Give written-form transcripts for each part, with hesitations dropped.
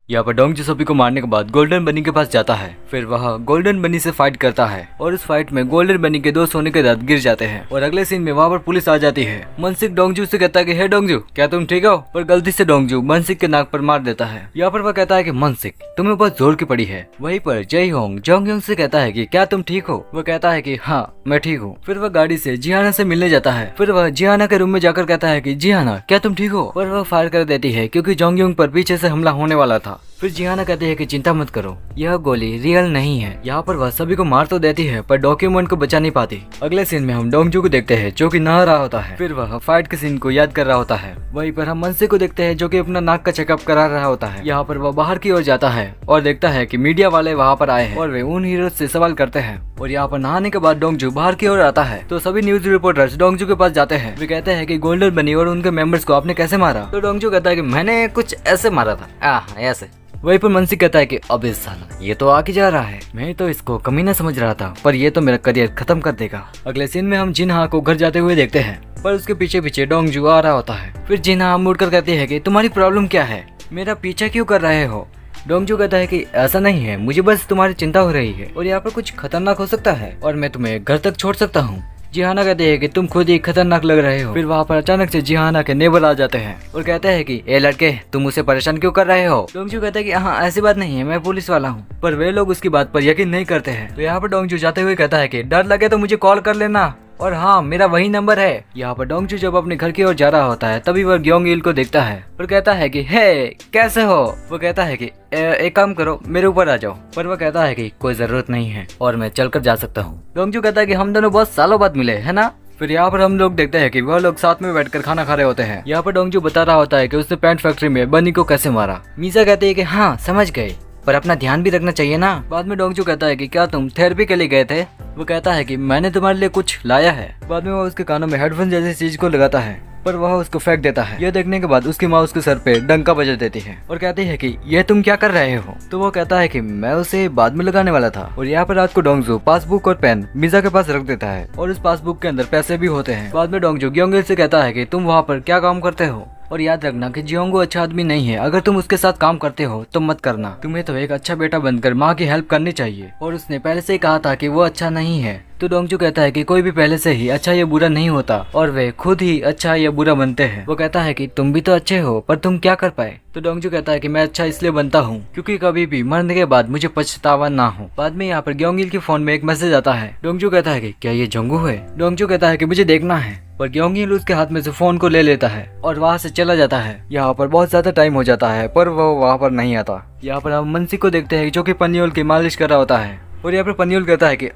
यहाँ पर डोंगजू सभी को मारने के बाद गोल्डन बनी के पास जाता है। फिर वह गोल्डन बनी से फाइट करता है और उस फाइट में गोल्डन बनी के 2 सोने के दांत गिर जाते हैं और अगले सीन में वहाँ पर पुलिस आ जाती है। मनसिक डोंगजू से कहता है कि हे डोंगजू, क्या तुम ठीक हो? पर गलती से डोंगजू मनसिक के नाक पर मार देता है। यहाँ पर वह कहता है कि मनसिक, तुम्हें बहुत जोर की पड़ी है। वहीं पर जय होंग जोंगयोंग से कहता है कि क्या तुम ठीक हो? वह कहता है कि हाँ मैं ठीक हूँ। फिर वह गाड़ी से जिहाना से मिलने जाता है। फिर वह जिहाना के रूम में जाकर कहता है कि जिहाना क्या तुम ठीक हो? पर वह फायर कर देती है क्योंकि जोंगयोंग पर पीछे से हमला होने वाला था। फिर जिहाना कहती है कि चिंता मत करो, यह गोली रियल नहीं है। यहाँ पर वह सभी को मार तो देती है पर डॉक्यूमेंट को बचा नहीं पाती। अगले सीन में हम डोंगजू को देखते हैं जो कि नहा रहा होता है। फिर वह फाइट के सीन को याद कर रहा होता है। वहीं पर हम मनसे को देखते हैं जो कि अपना नाक का चेकअप करा रहा होता है। यहाँ पर वह बाहर की ओर जाता है और देखता है कि मीडिया वाले वहाँ पर आए हैं और वे उन हीरो से सवाल करते हैं। और यहाँ पर नहाने के बाद डोंगजू बाहर की ओर आता है तो सभी न्यूज रिपोर्टर्स डोंगजू के पास जाते हैं। वे कहते हैं कि गोल्डन बनी और उनके मेंबर्स को आपने कैसे मारा? तो डोंगजू कहता है कि मैंने कुछ ऐसे मारा था, ऐसे। वहीं पर मनसी कहता है कि अबे साला, ये तो आगे जा रहा है, मैं तो इसको कमीना समझ रहा था पर ये तो मेरा करियर खत्म कर देगा। अगले सीन में हम जिनहा को घर जाते हुए देखते हैं पर उसके पीछे पीछे डोंगजू आ रहा होता है। फिर जिनहा मुड़कर कहती है कि तुम्हारी प्रॉब्लम क्या है, मेरा पीछा क्यों कर रहे हो? डोंगजू कहता है कि ऐसा नहीं है, मुझे बस तुम्हारी चिंता हो रही है और यहाँ पर कुछ खतरनाक हो सकता है और मैं तुम्हें घर तक छोड़ सकता हूँ। जिहाना कहते हैं कि तुम खुद ही खतरनाक लग रहे हो। फिर वहाँ पर अचानक से जिहाना के नेबर आ जाते हैं और कहते हैं कि ए लड़के, तुम उसे परेशान क्यों कर रहे हो? डोंगजू कहता है कि हाँ ऐसी बात नहीं है, मैं पुलिस वाला हूँ। पर वे लोग उसकी बात पर यकीन नहीं करते हैं। तो यहाँ पर डोंगजू जाते हुए कहता है कि डर लगे तो मुझे कॉल कर लेना और हाँ मेरा वही नंबर है। यहाँ पर डोंगजू जब अपने घर की ओर जा रहा होता है तभी वह ग्योंग-इल को देखता है और कहता है कि हे कैसे हो? वो कहता है कि एक काम करो, मेरे ऊपर आ जाओ। पर वह कहता है कि कोई जरूरत नहीं है और मैं चलकर जा सकता हूँ। डोंगजू कहता है कि हम दोनों बहुत सालों बाद मिले है ना? फिर यहाँ पर हम लोग देखते हैं कि वह लोग साथ में बैठकर खाना खा रहे होते हैं। यहाँ पर डोंगजू बता रहा होता है कि उसने पैंट फैक्ट्री में बनी को कैसे मारा। मीसा कहते हैं कि हाँ समझ गए, पर अपना ध्यान भी रखना चाहिए ना। बाद में डोंगजू कहता है कि क्या तुम थेरेपी के लिए गए थे? वो कहता है कि मैंने तुम्हारे लिए कुछ लाया है। बाद में वो उसके कानों में हेडफोन जैसी चीज को लगाता है पर वह उसको फेंक देता है। यह देखने के बाद उसकी माँ उसके सर पे डंका बजा देती है और कहती है कि ये तुम क्या कर रहे हो? तो वो कहता है कि मैं उसे बाद में लगाने वाला था। और यहाँ पर रात को डोंगजू पासबुक और पेन मीसा के पास रख देता है और उस पासबुक के अंदर पैसे भी होते हैं। बाद में डोंगजू ग्योंग-इल से कहता है कि तुम वहाँ पर क्या काम करते हो और याद रखना कि जियोंगो अच्छा आदमी नहीं है, अगर तुम उसके साथ काम करते हो तो मत करना। तुम्हें तो एक अच्छा बेटा बनकर माँ की हेल्प करनी चाहिए और उसने पहले से ही कहा था कि वो अच्छा नहीं है। तो डोंगजू कहता है कि कोई भी पहले से ही अच्छा या बुरा नहीं होता और वे खुद ही अच्छा या बुरा बनते हैं। वो कहता है कि तुम भी तो अच्छे हो पर तुम क्या कर पाए? तो डोंगजू कहता है कि मैं अच्छा इसलिए बनता हूँ क्योंकि कभी भी मरने के बाद मुझे पछतावा ना हो। बाद में यहाँ पर ग्योंग-इल के फोन में एक मैसेज आता है। डोंगजू कहता है कि क्या ये जंगू है? डोंगजू कहता है कि मुझे देखना है। पर ग्योंग-इल उसके हाथ में से फोन को ले लेता है और वहाँ से चला जाता है। यहाँ पर बहुत ज्यादा टाइम हो जाता है पर वो वहाँ पर नहीं आता। यहाँ पर हम मनसी को देखते हैं जो कि पनियोल की मालिश कर रहा होता है और यहाँ पर पनियोल कहता है कि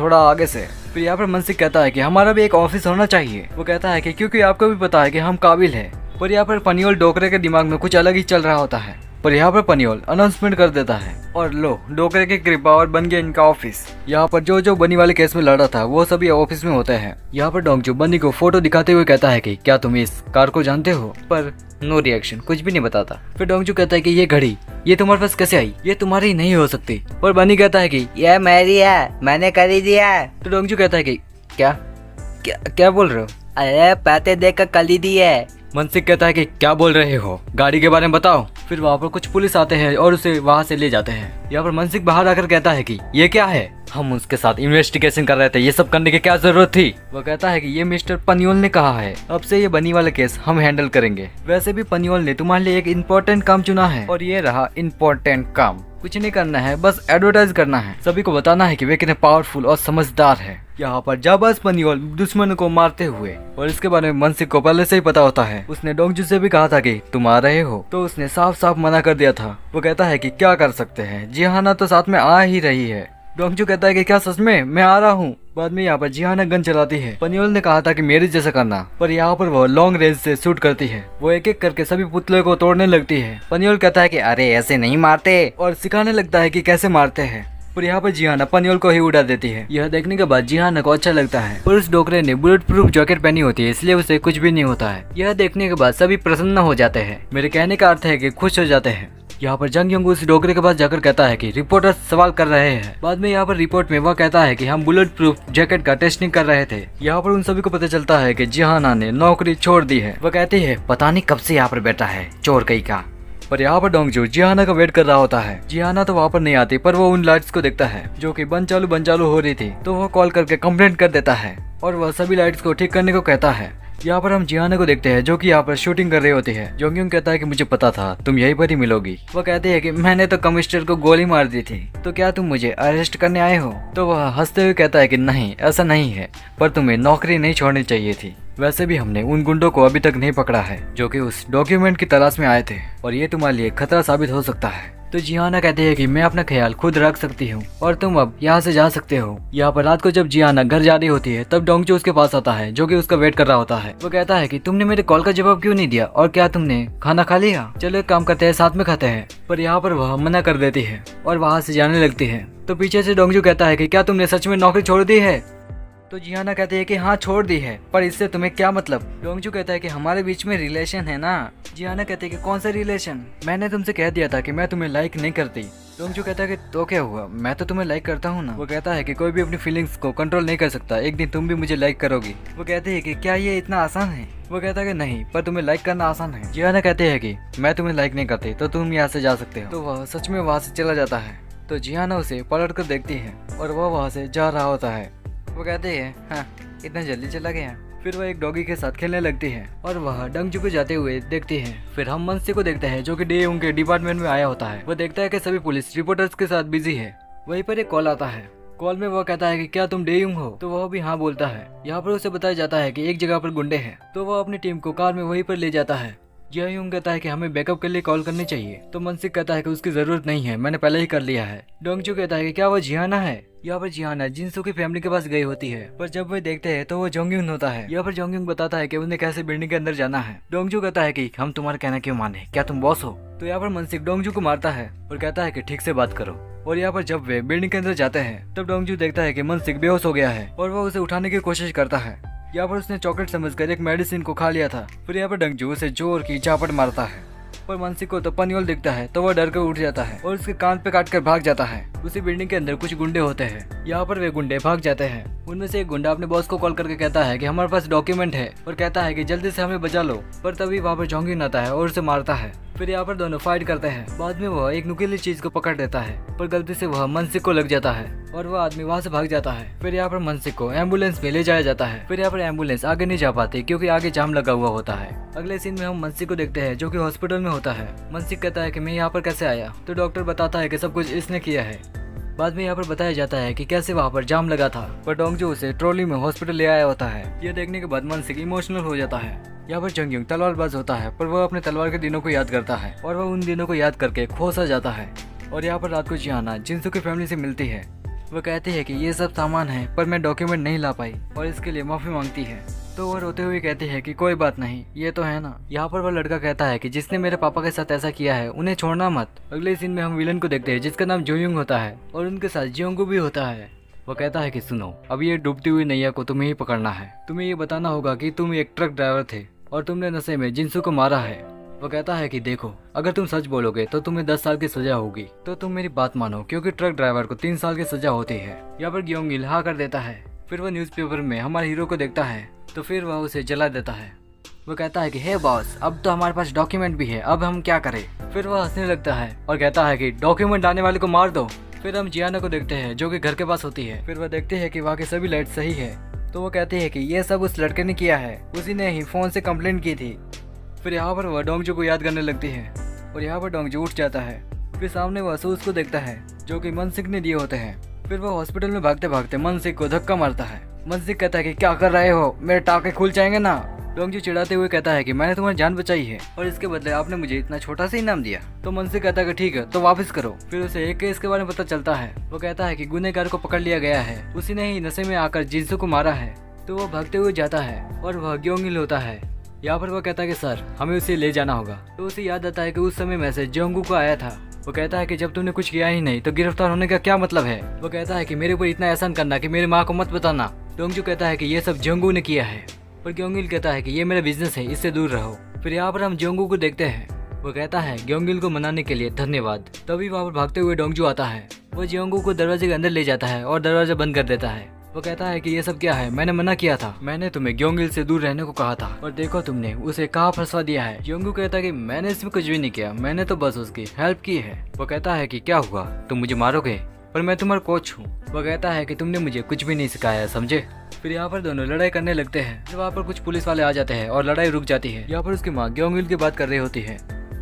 थोड़ा आगे से। फिर यहाँ पर मनसी कहता है कि हमारा भी एक ऑफिस होना चाहिए। वो कहता है कि क्योंकि आपको भी पता है कि हम काबिल है। पर यहाँ पर पनियोल डोकरे के दिमाग में कुछ अलग ही चल रहा होता है। पर यहाँ पर पनियोल अनाउंसमेंट कर देता है और लो डोकरे की कृपा और बन गया इनका ऑफिस। यहाँ पर जो बनी वाले केस में लड़ा था वो सभी ऑफिस में होते हैं। यहाँ पर डोंगजू बनी को फोटो दिखाते हुए कहता है कि क्या तुम इस कार को जानते हो? पर नो रिएक्शन, कुछ भी नहीं बताता। फिर डोंगजू कहता है कि ये घड़ी ये तुम्हारे पास कैसे आई? ये तुम्हारी नहीं हो सकती। पर बनी कहता है कि ये मेरी है, मैंने खरीदी है। तो डोंगजू कहता है कि क्या क्या क्या बोल रहे हो? अरे पैसे देकर खरीदी है। मनसिक कहता है कि क्या बोल रहे हो, गाड़ी के बारे में बताओ। फिर वहाँ पर कुछ पुलिस आते हैं और उसे वहाँ से ले जाते हैं। यहाँ पर मनसिक बाहर आकर कहता है कि ये क्या है? हम उसके साथ इन्वेस्टिगेशन कर रहे थे, ये सब करने की क्या जरूरत थी? वो कहता है कि ये मिस्टर पनियोल ने कहा है, अब से ये बनी वाला केस हम हैंडल करेंगे। वैसे भी पनियोल ने तुम्हारे लिए एक इम्पोर्टेंट काम चुना है और ये रहा इम्पोर्टेंट काम। कुछ नहीं करना है, बस एडवर्टाइज करना है, सभी को बताना है कि वे कितने पावरफुल और समझदार है। यहाँ पर जाबाज पनियोल दुश्मन को मारते हुए और इसके बारे में मनसिक को पहले से ही पता होता है। उसने डोंगजू से भी कहा था कि तुम आ रहे हो तो उसने साफ साफ मना कर दिया था। वो कहता है कि क्या कर सकते हैं, जिहाना तो साथ में आ ही रही है। डोंगजू कहता है कि क्या सच में? मैं आ रहा हूँ। बाद में यहाँ पर जिहाना गन चलाती है। पनियोल ने कहा था कि मेरे जैसा करना, पर यहाँ पर वो लॉन्ग रेंज से शूट करती है। वो एक एक करके सभी पुतले को तोड़ने लगती है। पनियोल कहता है कि अरे ऐसे नहीं मारते और सिखाने लगता है कि कैसे मारते हैं। पर यहाँ पर जिहाना पनियोल को ही उड़ा देती है। यह देखने के बाद जिहाना को अच्छा लगता है और उस डोकरे ने बुलेट प्रूफ जैकेट पहनी होती है इसलिए उसे कुछ भी नहीं होता है। यह देखने के बाद सभी प्रसन्न हो जाते हैं। मेरे कहने का अर्थ है कि खुश हो जाते हैं। यहाँ पर जंग-योंग उस डोकरे के पास जाकर कहता है कि रिपोर्टर्स सवाल कर रहे हैं। बाद में यहाँ पर रिपोर्ट में वह कहता है कि हम बुलेट प्रूफ जैकेट का टेस्टिंग कर रहे थे। यहाँ पर उन सभी को पता चलता है कि जिहाना ने नौकरी छोड़ दी है। वह कहती है पता नहीं कब से यहाँ पर बैठा है चोर कहीं का। पर यहाँ पर डोंगजू जियाना का वेट कर रहा होता है। जियाना तो वहाँ पर नहीं आती, पर वो उन लाइट्स को देखता है जो कि बंद चालू हो रही थी, तो वह कॉल करके कंप्लेंट कर देता है और वह सभी लाइट्स को ठीक करने को कहता है। यहाँ पर हम जियाना को देखते हैं जो कि यहाँ पर शूटिंग कर रही होती है। जोंगयुंग कहता है कि मुझे पता था तुम यहीं पर ही मिलोगी। वो कहती है कि मैंने तो कमिश्नर को गोली मार दी थी, तो क्या तुम मुझे अरेस्ट करने आए हो? तो वह हंसते हुए कहता है कि नहीं, ऐसा नहीं है, पर तुम्हें नौकरी नहीं छोड़नी चाहिए थी। वैसे भी हमने उन गुंडों को अभी तक नहीं पकड़ा है जो कि उस डॉक्यूमेंट की तलाश में आए थे, और ये तुम्हारे लिए खतरा साबित हो सकता है। तो जियाना कहती है कि मैं अपना ख्याल खुद रख सकती हूँ और तुम अब यहाँ से जा सकते हो। यहाँ पर रात को जब जियाना घर जा रही होती है तब डोंगजू उसके पास आता है जो कि उसका वेट कर रहा होता है। वो कहता है कि तुमने मेरे कॉल का जवाब क्यों नहीं दिया, और क्या तुमने खाना खा लिया? चलो एक काम करते हैं, साथ में खाते हैं। पर यहाँ पर वह मना कर देती है और वहाँ से जाने लगती है। तो पीछे से डोंगजू कहता है कि क्या तुमने सच में नौकरी छोड़ दी है? तो जियाना कहती है कि हाँ छोड़ दी है, पर इससे तुम्हें क्या मतलब? डोंगजू कहता है कि हमारे बीच में रिलेशन है ना। जियाना कहती है कि कौन सा रिलेशन? मैंने तुमसे कह दिया था कि मैं तुम्हें लाइक नहीं करती। डोंगजू कहता है कि तो क्या हुआ, मैं तो तुम्हें लाइक करता हूँ ना। वो कहता है कि कोई भी अपनी फीलिंग्स को कंट्रोल नहीं कर सकता, एक दिन तुम भी मुझे लाइक करोगी। वो कहती है कि क्या ये इतना आसान है? वो कहता है कि नहीं, पर तुम्हें लाइक करना आसान है। जियाना कहते हैं कि मैं तुम्हें लाइक नहीं करती, तो तुम यहाँ से जा सकते हो। तो वह सच में वहाँ से चला जाता है। तो जियाना उसे पलट कर देखती है और वह वहाँ से जा रहा होता है। वो कहते हैं हाँ, इतना जल्दी चला गया। फिर वह एक डॉगी के साथ खेलने लगती है और वह डोंगजू को जाते हुए देखती है। फिर हम मनसी को देखते हैं जो कि डे उनके डिपार्टमेंट में आया होता है। वह देखता है कि सभी पुलिस रिपोर्टर्स के साथ बिजी है। वहीं पर एक कॉल आता है। कॉल में वह कहता है कि क्या तुम डेयुंग हो? तो वह भी हाँ बोलता है। यहाँ पर उसे बताया जाता है कि एक जगह पर गुंडे हैं, तो वह अपनी टीम को कार में वहीं पर ले जाता है। जियायुंग कहता है कि हमें बैकअप के लिए कॉल करनी चाहिए। तो मनसिक कहता है कि उसकी जरूरत नहीं है, मैंने पहले ही कर लिया है। डोंगजू कहता है कि क्या वह जियाना है? यहाँ पर जियाना जिनसू की फैमिली के पास गई होती है, पर जब वे देखते हैं तो वो जोंगयुंग होता है। यहाँ पर जोंगयुंग बताता है कि उन्हें कैसे बिल्डिंग के अंदर जाना है। डोंगजू कहता है कि हम तुम्हारा कहना क्यों माने, क्या तुम बॉस हो? तो यहाँ पर मनसिक डोंगजू को मारता है और कहता है कि ठीक से बात करो। और यहाँ पर जब वे बिल्डिंग के अंदर जाते हैं तब डोंगजू देखता है कि मनसिक बेहोश हो गया है और वह उसे उठाने की कोशिश करता है। यहाँ पर उसने चॉकलेट समझकर एक मेडिसिन को खा लिया था। फिर यहाँ पर डोंगजू उसे जोर की चापट मारता है, पर मनसिक को तो पनियोल दिखता है तो वह डर कर उठ जाता है और उसके कान पे काट कर भाग जाता है। उसी बिल्डिंग के अंदर कुछ गुंडे होते हैं। यहाँ पर वे गुंडे भाग जाते हैं। उनमें से एक गुंडा अपने बॉस को कॉल करके कहता है कि हमारे पास डॉक्यूमेंट है और कहता है कि जल्दी से हमें बचा लो। पर तभी वहाँ पर जोंगयुंग आता है और उसे मारता है। फिर यहाँ पर दोनों फाइट करते हैं। बाद में वह एक नुकीली चीज को पकड़ लेता है, पर गलती से वह मनसिक को लग जाता है और वह आदमी वहाँ से भाग जाता है। फिर यहाँ पर मनसिक को एम्बुलेंस में ले जाया जाता है। फिर यहाँ पर एम्बुलेंस आगे नहीं जा पाती क्योंकि आगे जाम लगा हुआ होता है। अगले सीन में हम मनसिक को देखते हैं जो कि हॉस्पिटल में होता है। मनसिक कहता है कि मैं यहाँ पर कैसे आया, तो डॉक्टर बताता है कि सब कुछ इसने किया है। बाद में यहाँ पर बताया जाता है कि कैसे वहाँ पर जाम लगा था, पर डोंगजू उसे ट्रॉली में हॉस्पिटल ले आया होता है। यह देखने के बाद मनसिक इमोशनल हो जाता है। यहाँ पर जोंगयुंग तलवारबाज होता है, पर वह अपने तलवार के दिनों को याद करता है और वह उन दिनों को याद करके खो सा जाता है। और यहाँ पर रात को जियाना जिनसू की फैमिली से मिलती है। वह कहती है कि ये सब सामान है, पर मैं डॉक्यूमेंट नहीं ला पाई और इसके लिए माफी मांगती है। तो वह रोते हुए कहती है कि कोई बात नहीं, ये तो है ना। यहाँ पर वह लड़का कहता है कि जिसने मेरे पापा के साथ ऐसा किया है उन्हें छोड़ना मत। अगले सीन में हम विलन को देखते हैं जिसका नाम जोंगयुंग होता है और उनके साथ जियोंगू भी होता है। वह कहता है कि सुनो, अब ये डूबती हुई नैया को तुम्हें ही पकड़ना है। तुम्हें ये बताना होगा कि तुम एक ट्रक ड्राइवर थे और तुमने नशे में जिनसू को मारा है। वो कहता है कि देखो, अगर तुम सच बोलोगे तो तुम्हें 10 साल की सजा होगी, तो तुम मेरी बात मानो क्योंकि ट्रक ड्राइवर को 3 साल की सजा होती है। यहाँ पर ग्योंगिल हाँ कर देता है। फिर वह न्यूज़पेपर में हमारे हीरो को देखता है, तो फिर वह उसे जला देता है। वो कहता है कि हे बॉस, अब तो हमारे पास डॉक्यूमेंट भी है, अब हम क्या करें? फिर वह हंसने लगता है और कहता है कि डॉक्यूमेंट लाने वाले को मार दो। फिर हम जियाना को देखते हैं जो कि घर के पास होती है। फिर वह देखते हैं कि वहाँ की सभी लाइट सही है, तो वो कहती है कि ये सब उस लड़के ने किया है, उसी ने ही फोन से कंप्लेंट की थी। फिर यहाँ पर वह डोंगजू को याद करने लगती है और यहाँ पर डोंगजू उठ जाता है। फिर सामने वह सूज को देखता है जो कि मनसिक ने दिए होते हैं। फिर वह हॉस्पिटल में भागते भागते मनसिक को धक्का मारता है। मनसिक कहता है कि क्या कर रहे हो, मेरे टाँके खुल जाएंगे ना। डोंगजू चिढ़ाते हुए कहता है कि मैंने तुम्हारी जान बचाई है और इसके बदले आपने मुझे इतना छोटा सा इनाम दिया। तो मनसिक कहता है कि ठीक है, तो वापस करो। फिर उसे एक केस के बारे में पता चलता है। वो कहता है कि गुनहगार को पकड़ लिया गया है, उसी ने ही नशे में आकर जिनसू को मारा है। तो वह भागते हुए जाता है और वह ग्योंगिल होता है। यहाँ पर वह कहता है कि सर, हमें उसे ले जाना होगा। तो उसे याद आता है कि उस समय मैसेज जोंगू को आया था। वो कहता है कि जब तुमने कुछ किया ही नहीं तो गिरफ्तार होने का क्या मतलब है। वो कहता है कि मेरे ऊपर इतना एहसान करना कि मेरी माँ को मत बताना। डोंगजू कहता है कि ये सब जोंगू ने किया है, पर ग्योंगिल कहता है कि ये मेरा बिजनेस है, इससे दूर रहो। फिर यहाँ पर हम जोंगू को देखते हैं। वो कहता है ग्योंगिल को मनाने के लिए धन्यवाद। तभी वहाँ पर भागते हुए डोंगजू आता है। वो जोंगू को दरवाजे के अंदर ले जाता है और दरवाजा बंद कर देता है। वो कहता है कि ये सब क्या है, मैंने मना किया था, मैंने तुम्हें ग्योंगिल से दूर रहने को कहा था और देखो तुमने उसे कहाँ फंसा दिया है। योंगू कहता है कि मैंने इसमें कुछ भी नहीं किया, मैंने तो बस उसकी हेल्प की है। वो कहता है कि क्या हुआ, तुम मुझे मारोगे, पर मैं तुम्हारा कोच हूँ। वो कहता है कि तुमने मुझे कुछ भी नहीं सिखाया, समझे। फिर यहाँ पर दोनों लड़ाई करने लगते हैं। फिर वहाँ पर कुछ पुलिस वाले आ जाते हैं और लड़ाई रुक जाती है। यहाँ पर उसकी माँ ग्योंगिल की बात कर रही होती है।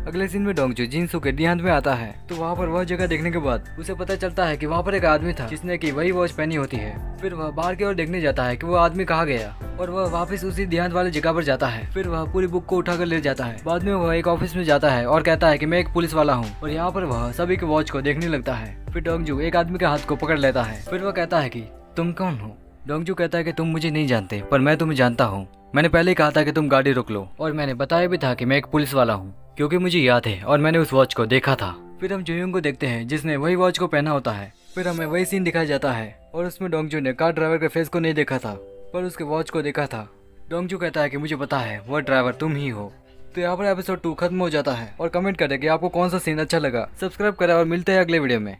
अगले सीन में डोंगजू जिनसू के देहांत में आता है तो वहाँ पर वह जगह देखने के बाद उसे पता चलता है कि वहाँ पर एक आदमी था जिसने की वही वॉच पहनी होती है। फिर वह बाहर की ओर देखने जाता है कि वो आदमी कहाँ गया और वह वापस उसी देहांत वाली जगह पर जाता है। फिर वह पूरी बुक को उठाकर ले जाता है। बाद में वह एक ऑफिस में जाता है और कहता है कि मैं एक पुलिस वाला हूँ और यहाँ पर वह सभी के वॉच को देखने लगता है। फिर डोंगजू एक आदमी के हाथ को पकड़ लेता है। फिर वह कहता है कि तुम कौन हो। डोंगजू कहता है कि तुम मुझे नहीं जानते, पर मैं तुम्हें जानता हूँ। मैंने पहले ही कहा था कि तुम गाड़ी रोक लो और मैंने बताया भी था कि मैं एक पुलिस वाला हूँ, क्योंकि मुझे याद है और मैंने उस वॉच को देखा था। फिर हम जुयोंग को देखते हैं जिसने वही वॉच को पहना होता है। फिर हमें वही सीन दिखाया जाता है और उसमें डोंगजू ने कार ड्राइवर के फेस को नहीं देखा था, पर उसके वॉच को देखा था। डोंगजू कहता है कि मुझे पता है वो ड्राइवर तुम ही हो। तो यहाँ पर एपिसोड 2 खत्म हो जाता है। और कमेंट करें कि आपको कौन सा सीन अच्छा लगा। सब्सक्राइब करें और मिलते हैं अगले वीडियो में।